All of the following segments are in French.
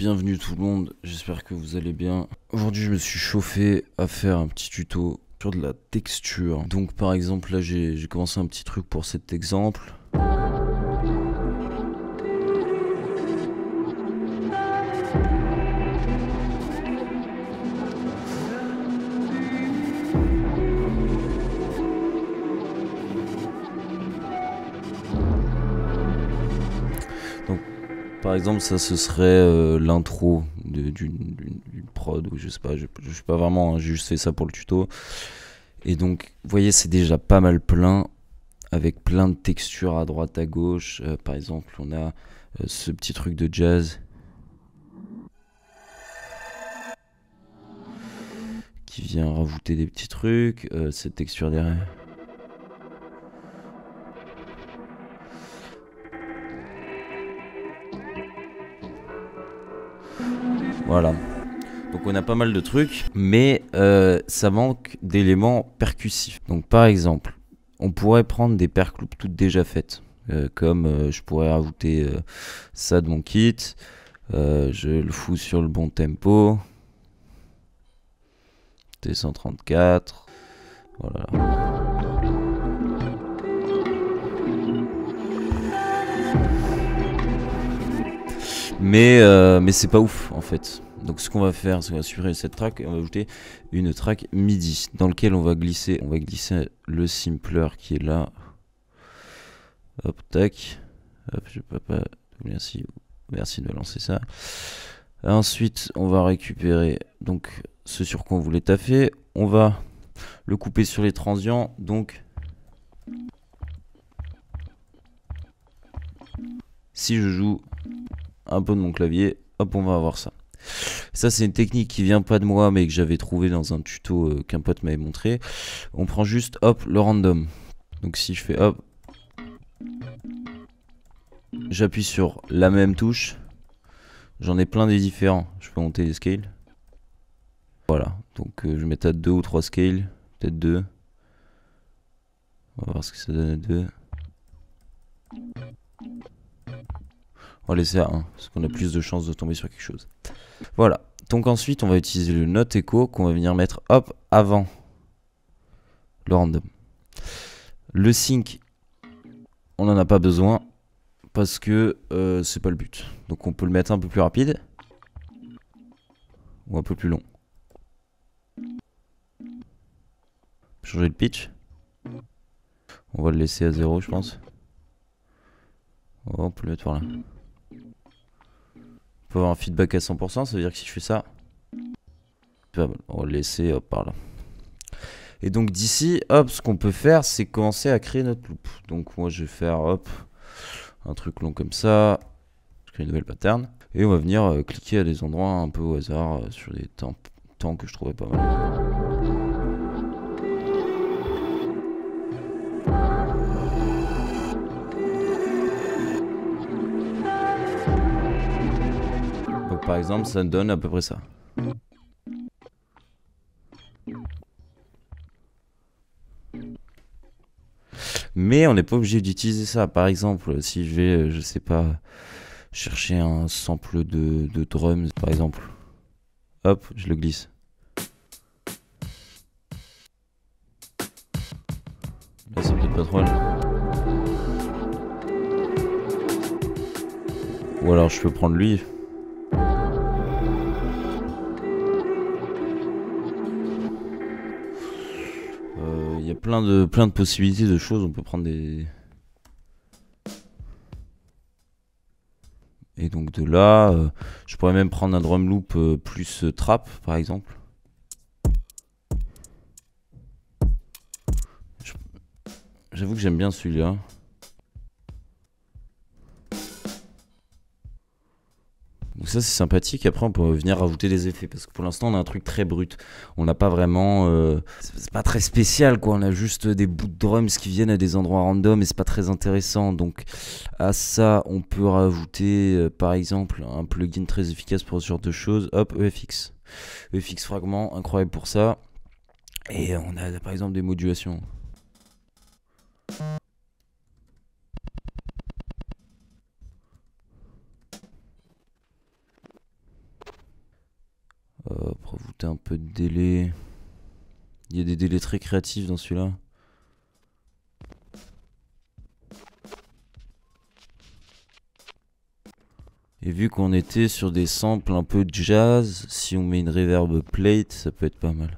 Bienvenue tout le monde, j'espère que vous allez bien. Aujourd'hui je me suis chauffé à faire un petit tuto sur de la texture. Donc par exemple là j'ai commencé un petit truc pour cet exemple. Donc par exemple ça ce serait l'intro d'une prod ou je sais pas, je sais pas vraiment, hein, j'ai juste fait ça pour le tuto. Et donc vous voyez c'est déjà pas mal plein, avec plein de textures à droite à gauche. Par exemple on a ce petit truc de jazz qui vient rajouter des petits trucs, cette texture derrière. Voilà. Donc on a pas mal de trucs, mais ça manque d'éléments percussifs. Donc par exemple, on pourrait prendre des perc loops toutes déjà faites. Comme je pourrais rajouter ça de mon kit. Je le fous sur le bon tempo. T134. Voilà. Mais c'est pas ouf en fait. Donc ce qu'on va faire, c'est qu'on va supprimer cette track et on va ajouter une track MIDI dans lequel on va glisser le simpler qui est là. Hop, tac. Hop, je peux pas. Merci de lancer ça. Ensuite, on va récupérer donc ce sur quoi on voulait taffer. On va le couper sur les transients. Donc, si je joue un peu de mon clavier, hop, on va avoir ça. Ça, c'est une technique qui vient pas de moi, mais que j'avais trouvé dans un tuto qu'un pote m'avait montré. On prend juste, hop, le random. Donc, si je fais hop, j'appuie sur la même touche. J'en ai plein des différents. Je peux monter les scales. Voilà. Donc, je vais mettre à 2 ou 3 scales. Peut-être 2. On va voir ce que ça donne à 2. On va laisser à 1, parce qu'on a plus de chances de tomber sur quelque chose. Voilà. Donc ensuite, on va utiliser le note echo qu'on va venir mettre, hop, avant le random. Le sync, on n'en a pas besoin, parce que c'est pas le but. Donc on peut le mettre un peu plus rapide, ou un peu plus long. Changer le pitch. On va le laisser à 0, je pense. Oh, on peut le mettre par là. On peut avoir un feedback à 100%, ça veut dire que si je fais ça, on va le laisser hop, par là. Et donc d'ici, hop, ce qu'on peut faire, c'est commencer à créer notre loop. Donc moi, je vais faire, hop, un truc long comme ça. Je crée une nouvelle pattern. Et on va venir cliquer à des endroits un peu au hasard sur des temps que je trouvais pas mal. Donc par exemple, ça donne à peu près ça. Mais on n'est pas obligé d'utiliser ça. Par exemple, si je vais, je sais pas, chercher un sample de drums, par exemple. Hop, je le glisse. Là, c'est peut-être pas trop mal. Ou alors, je peux prendre lui. Il y a plein de possibilités de choses. On peut prendre des... Et donc de là, je pourrais même prendre un drum loop plus trap, par exemple. J'avoue que j'aime bien celui-là. Donc ça c'est sympathique. Après on peut venir rajouter des effets parce que pour l'instant on a un truc très brut. On n'a pas vraiment, c'est pas très spécial quoi. On a juste des bouts de drums qui viennent à des endroits random et c'est pas très intéressant. Donc à ça on peut rajouter par exemple un plugin très efficace pour ce genre de choses. Hop, EFX. EFX fragment, incroyable pour ça. Et on a par exemple des modulations. rajouter un peu de délai. Il y a des délais très créatifs dans celui-là. Et vu qu'on était sur des samples un peu jazz, si on met une reverb plate, ça peut être pas mal.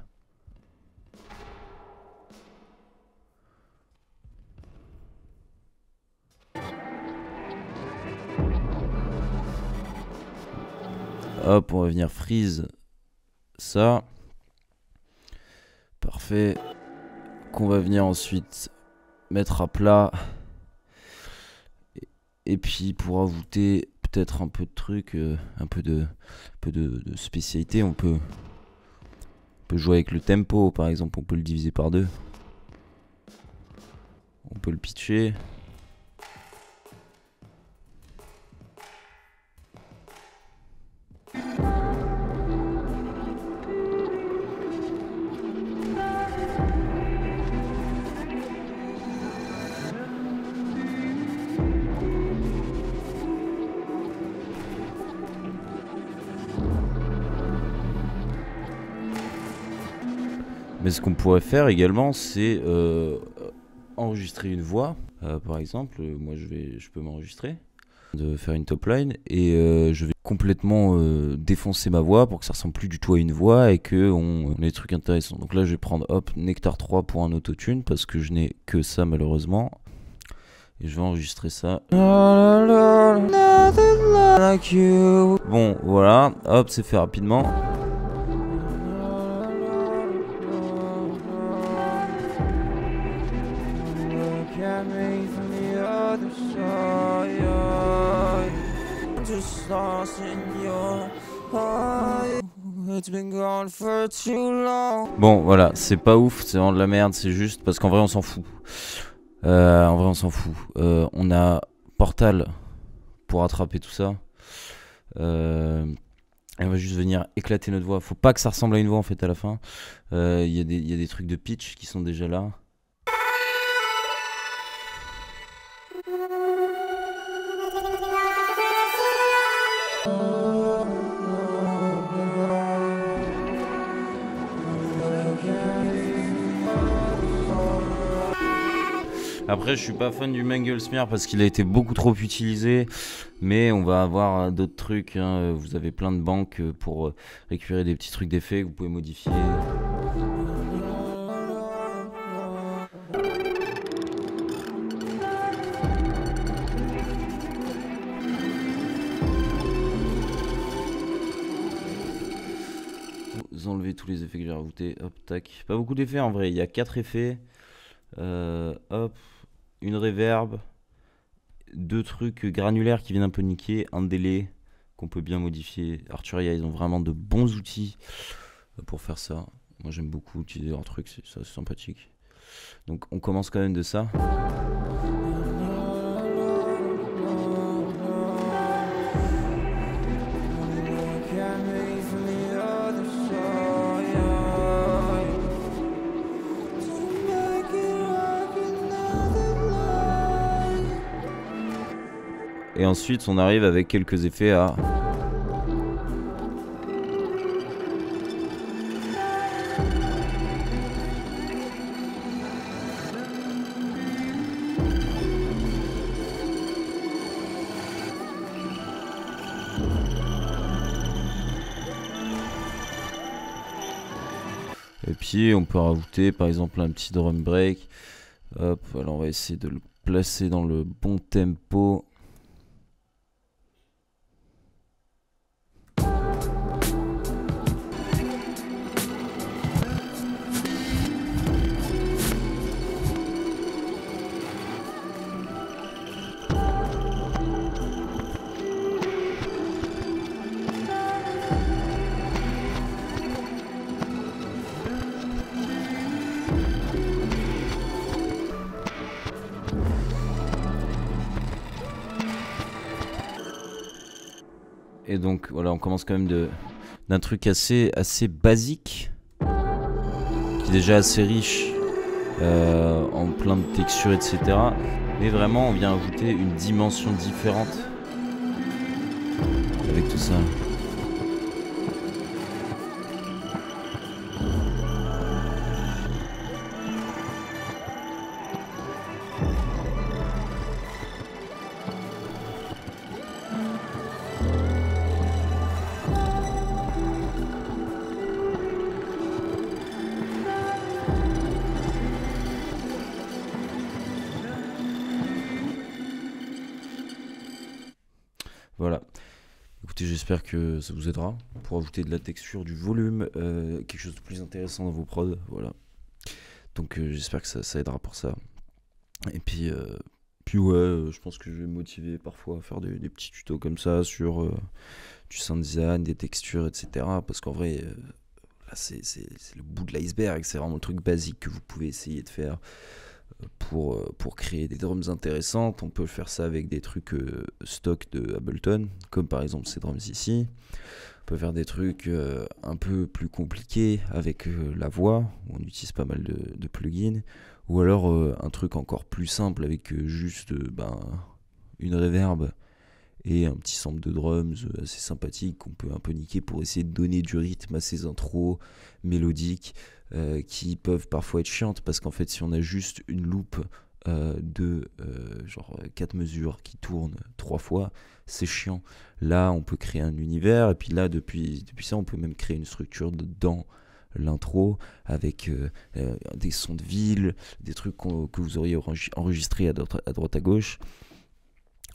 Hop, on va venir freeze ça. Parfait. Qu'on va venir ensuite mettre à plat. Et puis pour ajouter peut-être un peu de trucs, un peu de spécialité, on peut jouer avec le tempo par exemple, on peut le diviser par deux. On peut le pitcher. Mais ce qu'on pourrait faire également, c'est enregistrer une voix. Par exemple, moi je peux m'enregistrer, de faire une top line, et je vais complètement défoncer ma voix pour que ça ressemble plus du tout à une voix et qu'on ait des trucs intéressants. Donc là je vais prendre hop Nectar 3 pour un autotune parce que je n'ai que ça malheureusement. Et je vais enregistrer ça. Bon voilà, hop c'est fait rapidement. Bon voilà, c'est pas ouf, c'est vraiment de la merde, c'est juste parce qu'en vrai on s'en fout. On a Portal pour attraper tout ça. Et on va juste venir éclater notre voix. Faut pas que ça ressemble à une voix en fait à la fin. Il y a des trucs de pitch qui sont déjà là. Après je suis pas fan du Mangle Smear parce qu'il a été beaucoup trop utilisé. Mais on va avoir d'autres trucs hein. Vous avez plein de banques pour récupérer des petits trucs d'effets que vous pouvez modifier. Vous enlevez tous les effets que j'ai rajoutés. Hop tac. Pas beaucoup d'effets en vrai, il y a 4 effets. Hop, une reverb, 2 trucs granulaires qui viennent un peu niquer, un délai qu'on peut bien modifier. Arturia, ils ont vraiment de bons outils pour faire ça. Moi j'aime beaucoup utiliser leurs trucs, c'est sympathique. Donc on commence quand même de ça. Et ensuite on arrive avec quelques effets à... Et puis on peut rajouter par exemple un petit drum break. Hop, alors on va essayer de le placer dans le bon tempo. Et donc voilà, on commence quand même d'un truc assez basique, qui est déjà assez riche en plein de textures, etc. Mais vraiment, on vient ajouter une dimension différente avec tout ça. écoutez, j'espère que ça vous aidera pour ajouter de la texture, du volume, quelque chose de plus intéressant dans vos prods. Voilà. Donc j'espère que ça aidera pour ça. Et puis ouais, je pense que je vais me motiver parfois à faire des petits tutos comme ça sur du sound design, des textures, etc. Parce qu'en vrai, là c'est le bout de l'iceberg. C'est vraiment le truc basique que vous pouvez essayer de faire pour créer des drums intéressantes. On peut faire ça avec des trucs stock de Ableton, comme par exemple ces drums ici. On peut faire des trucs un peu plus compliqués avec la voix, où on utilise pas mal de plugins, ou alors un truc encore plus simple avec juste une reverb et un petit sample de drums assez sympathique qu'on peut un peu niquer pour essayer de donner du rythme à ces intros mélodiques qui peuvent parfois être chiantes, parce qu'en fait si on a juste une loupe de genre 4 mesures qui tournent 3 fois, c'est chiant. Là on peut créer un univers, et puis là depuis ça on peut même créer une structure dans l'intro avec des sons de ville, des trucs que vous auriez enregistrés à droite à gauche.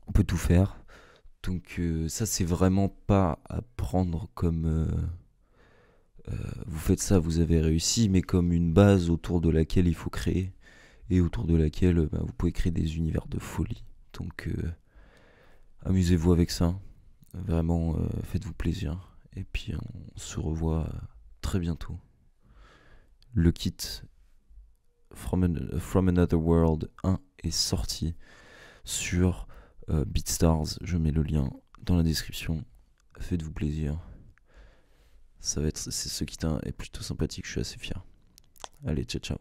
On peut tout faire. Donc ça c'est vraiment pas à prendre comme vous faites ça, vous avez réussi, mais comme une base autour de laquelle il faut créer, et autour de laquelle vous pouvez créer des univers de folie. Donc amusez-vous avec ça, vraiment faites-vous plaisir, et puis on se revoit très bientôt. Le kit From Another World 1 est sorti sur BeatStars, je mets le lien dans la description. Faites-vous plaisir. C'est ce kit est plutôt sympathique, je suis assez fier. Allez, ciao ciao.